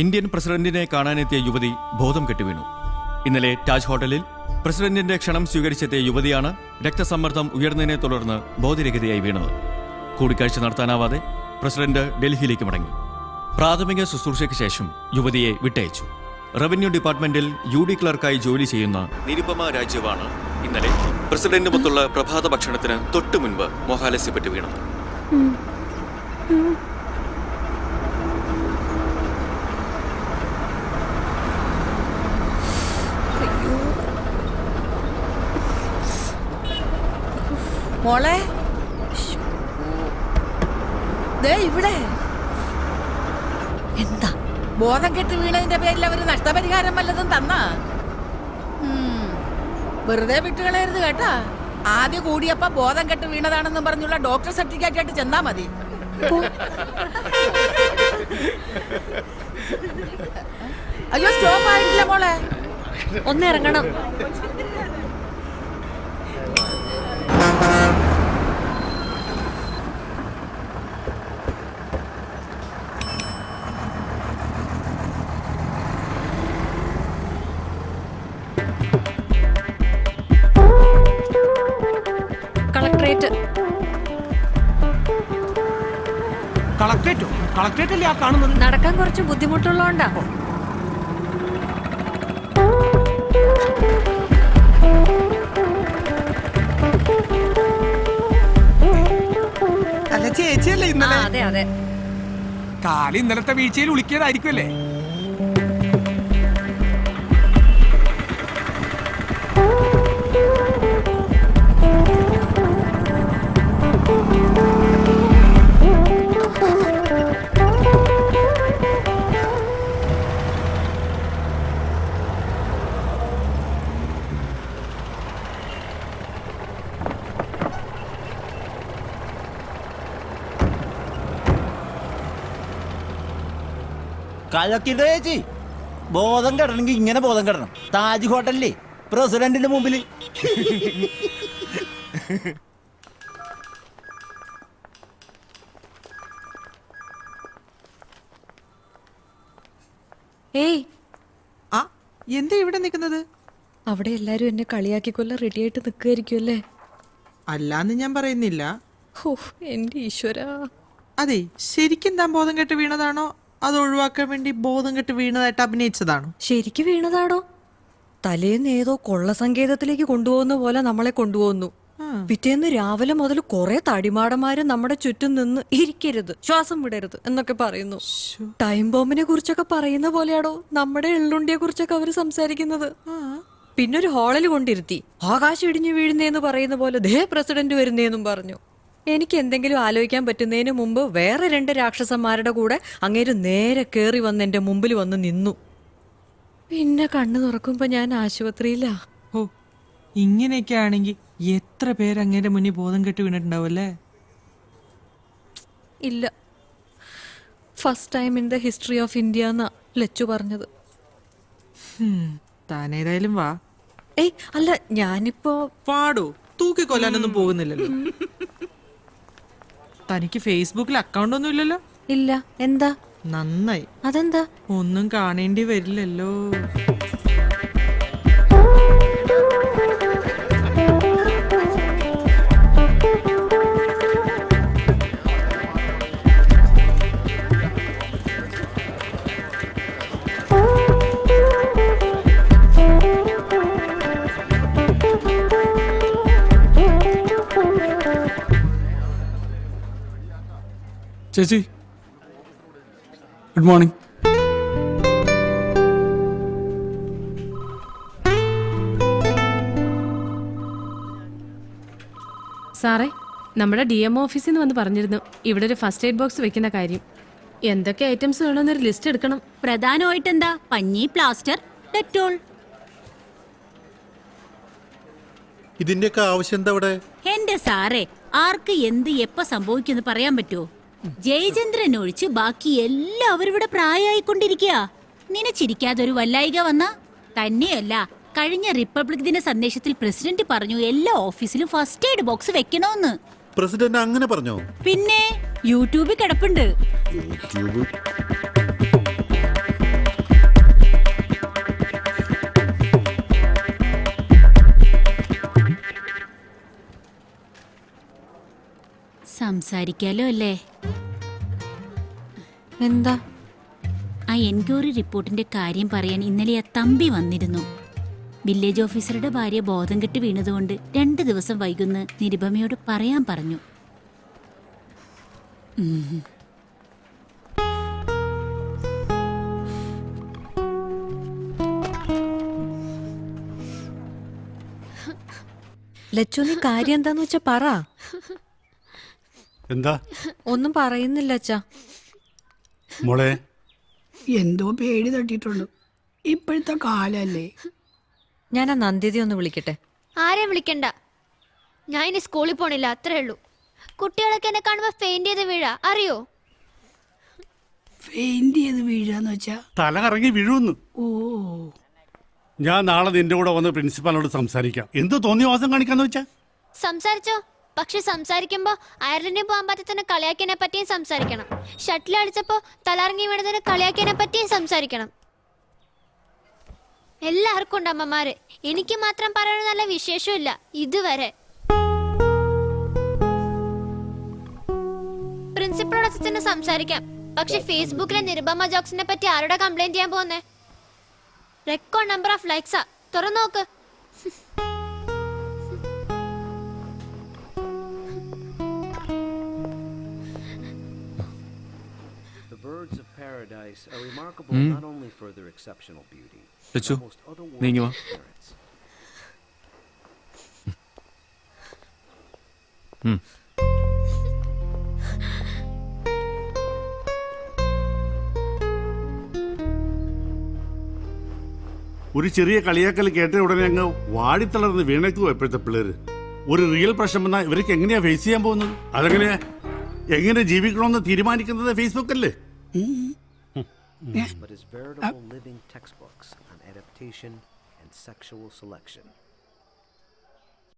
Indian പ്രസിഡന്റിനെ കാണാനെത്തിയ യുവതി ബോധം കെട്ടുവീണു. ഇന്നലെ താജ് ഹോട്ടലിൽ പ്രസിഡന്റിന്റെ ക്ഷണം സ്വീകരിച്ചെത്തിയ യുവതിയാണ് രക്തസമ്മർദ്ദം ഉയർന്നതിനെ തുടർന്ന് ബോധരഹിതയായി വീണത്. കൂടിക്കാഴ്ച നടത്താനാവാതെ പ്രസിഡന്റ് ഡൽഹിയിലേക്ക് മടങ്ങി. പ്രാഥമിക ശുശ്രൂഷയ്ക്ക് ശേഷം യുവതിയെ വിട്ടയച്ചു. റവന്യൂ ഡിപ്പാർട്ട്മെന്റിൽ UD ക്ലർക്കായി ജോലി ചെയ്യുന്ന നിരുപമ രാജീവാണ് ഇന്നലെ പ്രസിഡന്റുമൊത്തുള്ള പ്രഭാത ഭക്ഷണത്തിന് തൊട്ടു മുൻപ് മോഹാലസ്യപ്പെട്ട് വീണത്. മോളെ ഇവിടെ എന്താ ബോധം കെട്ട് വീണതിന്റെ പേരിൽ അവര് നഷ്ടപരിഹാരം വല്ലതും തന്നാ? വെറുതെ വിട്ടുകളയരുത് കേട്ടാ. ആദ്യം കൂടിയപ്പ ബോധം കെട്ട് വീണതാണെന്നും പറഞ്ഞുള്ള ഡോക്ടർ സർട്ടിഫിക്കറ്റ് ആയിട്ട് ചെന്നാ മതി. അയ്യോ സ്റ്റോപ്പ് ആയിട്ടില്ല മോളെ, ഒന്നിറങ്ങണം. കളക്ടറേറ്റല്ലേ ആ കാണുന്നത്? നടക്കാൻ കുറച്ച് ബുദ്ധിമുട്ടുള്ളതുകൊണ്ടാ. അല്ല ചേച്ചിയല്ലേ ഇന്നലെ? അതെ അതെ, കാലി ഇന്നലത്തെ വീഴ്ചയിൽ വിളിക്കിയതായിരിക്കുമല്ലേ? കലക്കിന്റെ ചേച്ചി, ബോധം കെടണമെങ്കിൽ ഇങ്ങനെ ബോധം കെടണം. താജ് ഹോട്ടലിലെ പ്രസിഡന്റിന്റെ മുമ്പിൽ. ഏയ് ആ എന്താ ഇവിടെ നിൽക്കുന്നത്? അവിടെ എല്ലാരും എന്നെ കളിയാക്കിക്കൊല്ല റെഡി ആയിട്ട് നിൽക്കുമായിരിക്കുമല്ലേ? അല്ലാന്ന് ഞാൻ പറയുന്നില്ല. എന്റെ ഈശ്വരാ. അതെ, ശരിക്കും താൻ ബോധം കെട്ട് വീണതാണോ അത് ഒഴിവാക്കാൻ വേണ്ടി ബോധം കെട്ട് വീണതായിട്ട് അഭിനയിച്ചതാണോ? ശരിക്കും വീണതാണോ? തലേന്ന് ഏതോ കൊള്ള സങ്കേതത്തിലേക്ക് കൊണ്ടുപോകുന്ന പോലെ നമ്മളെ കൊണ്ടുപോകുന്നു. പിറ്റേന്ന് രാവിലെ മുതൽ കുറെ തടിമാടന്മാര് നമ്മുടെ ചുറ്റും നിന്ന് ഇരിക്കരുത്, ശ്വാസം വിടരുത് എന്നൊക്കെ പറയുന്നു. ടൈം ബോംബിനെ കുറിച്ചൊക്കെ പറയുന്ന പോലെയാണോ നമ്മുടെ എള്ളുണ്ടിയെ കുറിച്ചൊക്കെ അവര് സംസാരിക്കുന്നത്. പിന്നെ ഒരു ഹാളിൽ കൊണ്ടിരുത്തി ആകാശം ഇടിഞ്ഞു വീഴുന്നേന്ന് പറയുന്ന പോലെ ദേ പ്രസിഡന്റ് വരുന്നേന്നും പറഞ്ഞു. എനിക്ക് എന്തെങ്കിലും ആലോചിക്കാൻ പറ്റുന്നതിന് മുമ്പ് വേറെ 2 രാക്ഷസന്മാരുടെ കൂടെ അങ്ങേര് നേരെ കേറി വന്ന് എന്റെ മുമ്പിൽ വന്ന് നിന്നു. പിന്നെ കണ്ണു തുറക്കുമ്പോ ഞാൻ ആശുപത്രിയിലാ. ഓ, ഇങ്ങനെയൊക്കെ ആണെങ്കിൽ എത്ര പേര് അങ്ങേരെ മുന്നിൽ ബോധം കെട്ട് വീണിട്ടുണ്ടാവല്ലേ? ഇല്ല, first time in the history of India എന്നാ ലച്ചു പറഞ്ഞത്. താനേതായാലും വാ. ഏയ് അല്ല, ഞാനിപ്പോ പാടോ തൂക്കിക്കൊല്ലാനൊന്നും പോകുന്നില്ലല്ലോ. തനിക്ക് ഫേസ്ബുക്കിൽ അക്കൗണ്ട് ഒന്നും ഇല്ലല്ലോ? ഇല്ല. എന്താ? നന്നായി. അതെന്താ? ഒന്നും കാണേണ്ടി വരില്ലല്ലോ. ചേച്ചി, ഗുഡ് മോർണിംഗ്. സാറേ, നമ്മുടെ DMO ഓഫീസിൽ നിന്ന് വന്ന് പറഞ്ഞിരുന്നു ഇവിടെ ഒരു ഫസ്റ്റ് എയ്ഡ് ബോക്സ് വെക്കുന്ന കാര്യം. എന്തൊക്കെ ഐറ്റംസ് വേണമെന്നൊരു ലിസ്റ്റ് എടുക്കണം. പ്രധാനമായിട്ട് എന്താ? പഞ്ഞി, പ്ലാസ്റ്റർ, ഡെറ്റോൾ. ഇതിന്റെയൊക്കെ ആവശ്യം എന്താ ഇവിടെ? എന്റെ സാറേ, ആർക്ക് എന്ത് എപ്പോ സംഭവിക്കുമെന്ന് പറയാൻ പറ്റുമോ? ജയചന്ദ്രൻ ഒഴിച്ച് ബാക്കി എല്ലാവരും ഇവിടെ പ്രായമായിക്കൊണ്ടിരിക്കുക. നിനച്ചിരിക്കാതെ ഒരു വല്ലായിക വന്ന തന്നെയല്ല, കഴിഞ്ഞ റിപ്പബ്ലിക് ദിന സന്ദേശത്തിൽ പ്രസിഡന്റ് പറഞ്ഞു എല്ലാ ഓഫീസിലും ഫസ്റ്റ് എയ്ഡ് ബോക്സ് വെക്കണോന്ന്. പ്രസിഡന്റ് അങ്ങനെ പറഞ്ഞോ? പിന്നെ യൂട്യൂബിൽ കിടപ്പുണ്ട്. സംസാരിക്കാലോ അല്ലേ? എന്താ? ആ എൻക്വയറി റിപ്പോർട്ടിന്റെ കാര്യം പറയാൻ ഇന്നലെ ആ തമ്പി വന്നിരുന്നു. വില്ലേജ് ഓഫീസറുടെ ഭാര്യ ബോധം കെട്ട് വീണതുകൊണ്ട് 2 ദിവസം വൈകുന്ന് നിരുപമയോട് പറയാൻ പറഞ്ഞു. ലച്ചു, നീ കാര്യം എന്താന്ന് വെച്ചാ പറ. എന്താ? ഒന്നും പറയുന്നില്ല അച്ഛാ. മോളെ, എന്തോ പേടി തട്ടിയിട്ടുണ്ട്. ഇപ്പോഴത്തെ കാലല്ലേ. ഞാൻ ആ നന്ദിതി ഒന്ന് വിളിക്കട്ടെ. ആരെയും വിളിക്കണ്ട, ഞാൻ ഇനി സ്കൂളിൽ പോണില്ല, അത്രേ ഉള്ളൂ. കുട്ടികളൊക്കെ എന്നെ കാണുമ്പോ ഫെയിന്റ് ചെയ്ത് വീഴാ, അറിയോ? ഫെയിന്റ് ചെയ്ത് വീഴാന്ന് വെച്ചാ തല കറങ്ങി വീഴുന്നു. ഓ, ഞാൻ നാളെ നിന്റെ കൂടെ വന്ന് പ്രിൻസിപ്പാളിനോട് സംസാരിക്കാം. എന്ത് തോന്നിയ വാസം കാണിക്കാന്ന് വെച്ചാ? സംസാരിച്ചോ, പക്ഷെ സംസാരിക്കുമ്പോ അയർലൻഡിൽ പോകാൻ പറ്റത്തിന് കളിയാക്കിയതിനെ പറ്റിയും സംസാരിക്കണം. ഷട്ടിൽ അടിച്ചപ്പോ തലറങ്ങി വീണതിന് കളിയാക്കിയതിനെ പറ്റിയും സംസാരിക്കണം. എല്ലാവർക്കും ഉണ്ട് അമ്മമാര്, എനിക്ക് മാത്രം പറയണ നല്ല വിശേഷമില്ല ഇതുവരെ. പ്രിൻസിപ്പളോട് അച്ഛനെ സംസാരിക്കാം, പക്ഷെ ഫേസ്ബുക്കിലെ നിരുപമ ജോക്സിനെ പറ്റി ആരോടെ കംപ്ലൈന്റ് ചെയ്യാൻ പോകുന്നേ? റെക്കോർഡ് നമ്പർ ഓഫ് ലൈക്സാ, തുറന്നു നോക്ക്. The birds of paradise are remarkable not only for their exceptional beauty, Lachu, but most നീങ്ങി വാ. otherworldly appearance. ഒരു ചെറിയ കളിയാക്കൽ കേട്ട ഉടനെ അങ്ങ് വാടിത്തളർന്ന് വീണേക്കുവോ ഇപ്പോഴത്തെ പിള്ളേര്. ഒരു റിയൽ പ്രശ്നം വന്നാൽ ഇവർക്ക് എങ്ങനെയാ ഫേസ് ചെയ്യാൻ പോകുന്നത്? അതെങ്ങനെയാ, എങ്ങനെ ജീവിക്കണമെന്ന് തീരുമാനിക്കുന്നത് ഫേസ്ബുക്ക് അല്ലേ? But as veritable living textbooks on adaptation and sexual selection.